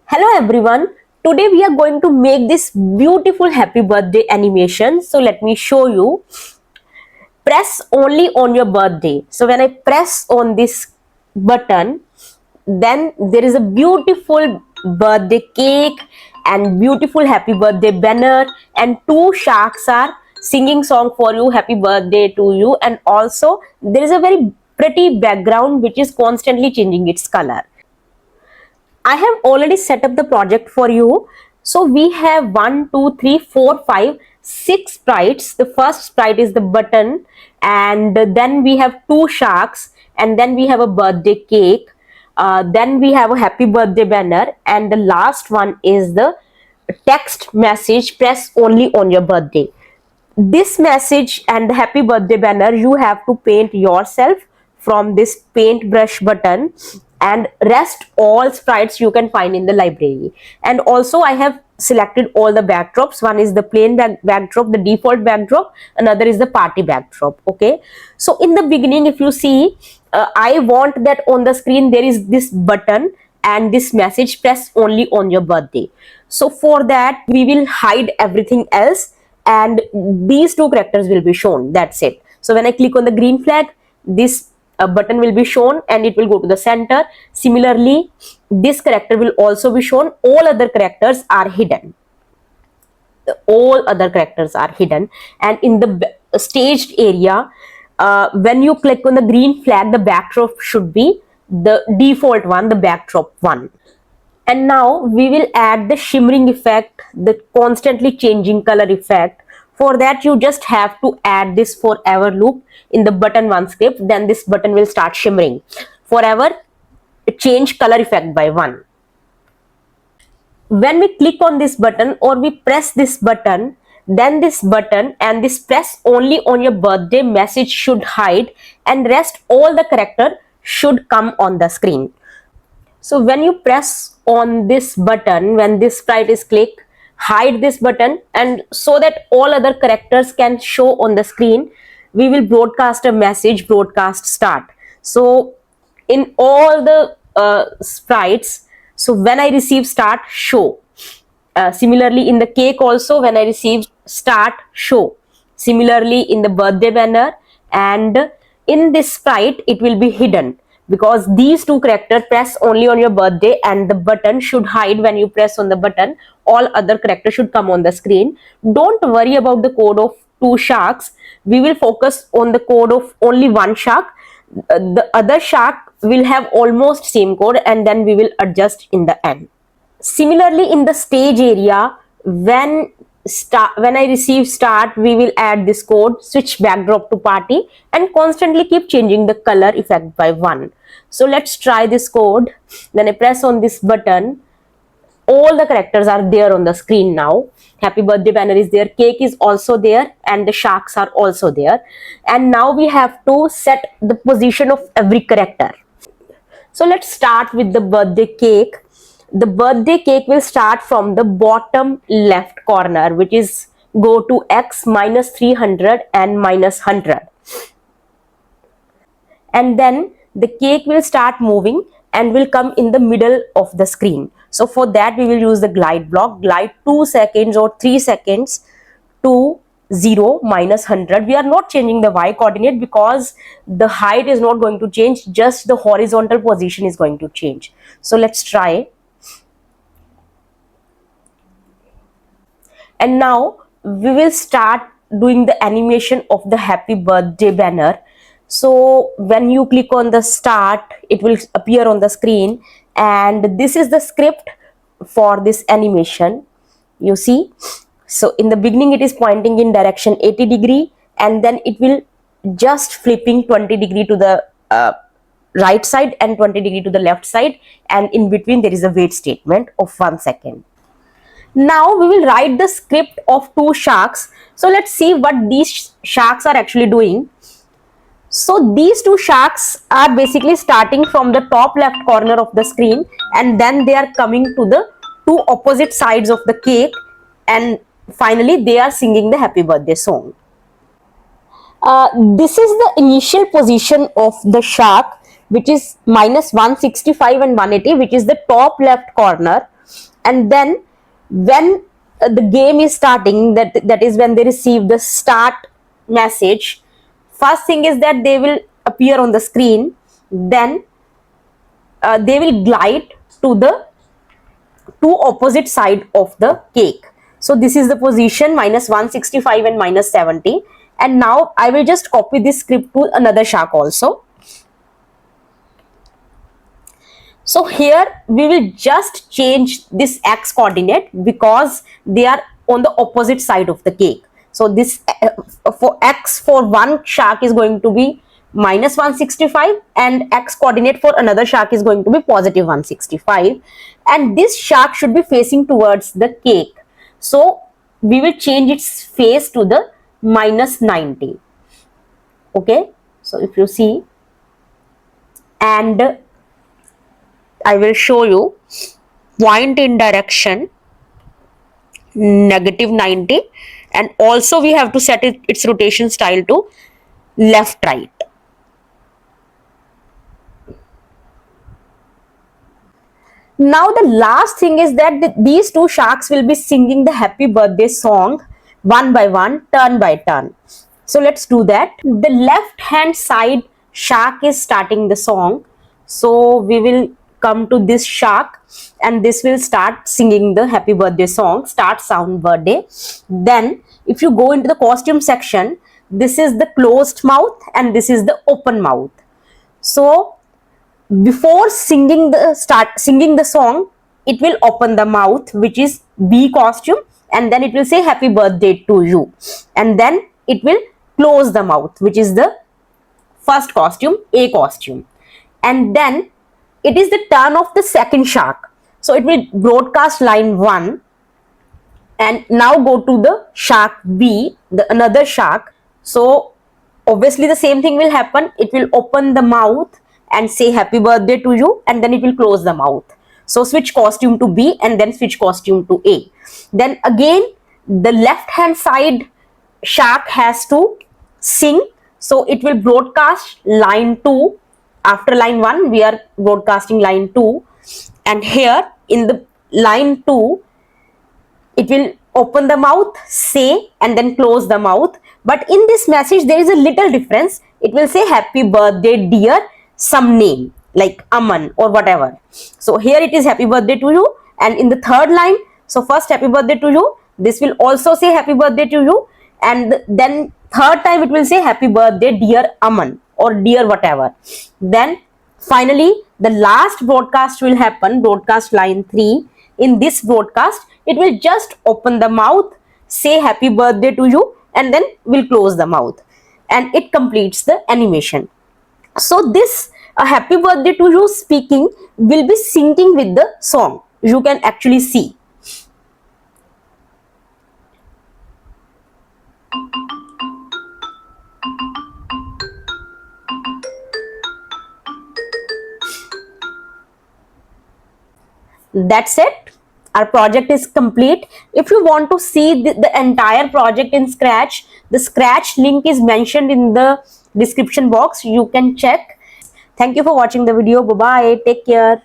Hello everyone. Today we are going to make this beautiful happy birthday animation. So let me show you. Press only on your birthday. So when I press on this button, then there is a beautiful birthday cake and beautiful happy birthday banner, and two sharks are singing song for you, happy birthday to you, and also there is a very pretty background which is constantly changing its color. I have already set up the project for you. So we have 1, 2, 3, 4, 5, 6 sprites. The first sprite is the button, and then we have two sharks, and then we have a birthday cake. Then we have a happy birthday banner, and the last one is the text message, press only on your birthday. This message and the happy birthday banner you have to paint yourself from this paintbrush button, and rest all sprites you can find in the library. And also I have selected all the backdrops. One is the plain backdrop, the default backdrop, another is the party backdrop. Okay, so in the beginning, if you see, I want that on the screen there is this button and this message, press only on your birthday. So for that we will hide everything else and these two characters will be shown. That's it. So when I click on the green flag, this button will be shown and it will go to the center. Similarly, this character will also be shown. All other characters are hidden. All other characters are hidden. And in the staged area, when you click on the green flag, the backdrop should be the default one, the backdrop one. And now we will add the shimmering effect, the constantly changing color effect. For that you just have to add this forever loop in the button one script. Then this button will start shimmering. Forever change color effect by 1. When we click on this button or we press this button, then this button and this press only on your birthday message should hide, and rest all the character should come on the screen. So when you press on this button, when this sprite is clicked, hide this button, and so that all other characters can show on the screen, we will broadcast a message, broadcast start. So in all the sprites, so when I receive start, show. Similarly in the cake also, when I receive start, show. Similarly in the birthday banner, and in this sprite it will be hidden, because these two characters press only on your birthday and the button should hide. When you press on the button, all other characters should come on the screen. Don't worry about the code of two sharks. We will focus on the code of only one shark. The other shark will have almost same code, and then we will adjust in the end. Similarly in the stage area, when I receive start, we will add this code, switch backdrop to party, and constantly keep changing the color effect by 1. So let's try this code. Then I press on this button, all the characters are there on the screen now. Happy birthday banner is there, cake is also there, and the sharks are also there. And now we have to set the position of every character. So let's start with the birthday cake. The birthday cake will start from the bottom left corner, which is go to x minus 300 and minus 100. And then the cake will start moving and will come in the middle of the screen. So for that we will use the glide block, glide 2 seconds or 3 seconds to 0 minus 100. We are not changing the y coordinate because the height is not going to change, just the horizontal position is going to change. So let's try. And now we will start doing the animation of the happy birthday banner. So when you click on the start, it will appear on the screen, and this is the script for this animation. You see, so in the beginning it is pointing in direction 80 degree, and then it will just flipping 20 degree to the right side and 20 degree to the left side, and in between there is a wait statement of 1 second. Now we will write the script of two sharks. So let's see what these sharks are actually doing. So these two sharks are basically starting from the top left corner of the screen, and then they are coming to the two opposite sides of the cake, and finally they are singing the happy birthday song. This is the initial position of the shark, which is minus 165 and 180, which is the top left corner. and then when the game is starting, that is when they receive the start message, first thing is that they will appear on the screen, then they will glide to the two opposite side of the cake. So this is the position -165 and -70, and now I will just copy this script to another shark also. So here we will just change this x coordinate because they are on the opposite side of the cake. So this for x for one shark is going to be -165, and x coordinate for another shark is going to be +165, and this shark should be facing towards the cake. So we will change its face to the -90. Okay, so if you see, and I will show you, point in direction -90, and also we have to set its rotation style to left right. Now the last thing is that these two sharks will be singing the happy birthday song one by one, turn by turn. So let's do that. The left hand side shark is starting the song, so we will come to this shark and this will start singing the happy birthday song, start sound birthday. Then if you go into the costume section, this is the closed mouth and this is the open mouth. So before singing the song, it will open the mouth, which is B costume, and then it will say happy birthday to you, and then it will close the mouth, which is the first costume, A costume, and then it is the turn of the second shark. So it will broadcast line 1 and now go to the shark B, the another shark. So obviously the same thing will happen. It will open the mouth and say happy birthday to you, and then it will close the mouth. So switch costume to B and then switch costume to A. Then again the left hand side shark has to sing, so it will broadcast line 2. After line 1 we are broadcasting line 2, and here in the line 2 it will open the mouth, say, and then close the mouth. But in this message there is a little difference. It will say happy birthday dear some name like Aman or whatever. So here it is happy birthday to you, and in the third line, so first happy birthday to you, this will also say happy birthday to you, and then third time it will say happy birthday dear Aman or dear whatever. Then finally the last broadcast will happen, broadcast line 3. In this broadcast it will just open the mouth, say happy birthday to you, and then will close the mouth, and it completes the animation. So this happy birthday to you speaking will be syncing with the song. You can actually see. That's it. Our project is complete. If you want to see the entire project in Scratch, the Scratch link is mentioned in the description box. You can check. Thank you for watching the video. Bye bye. Take care.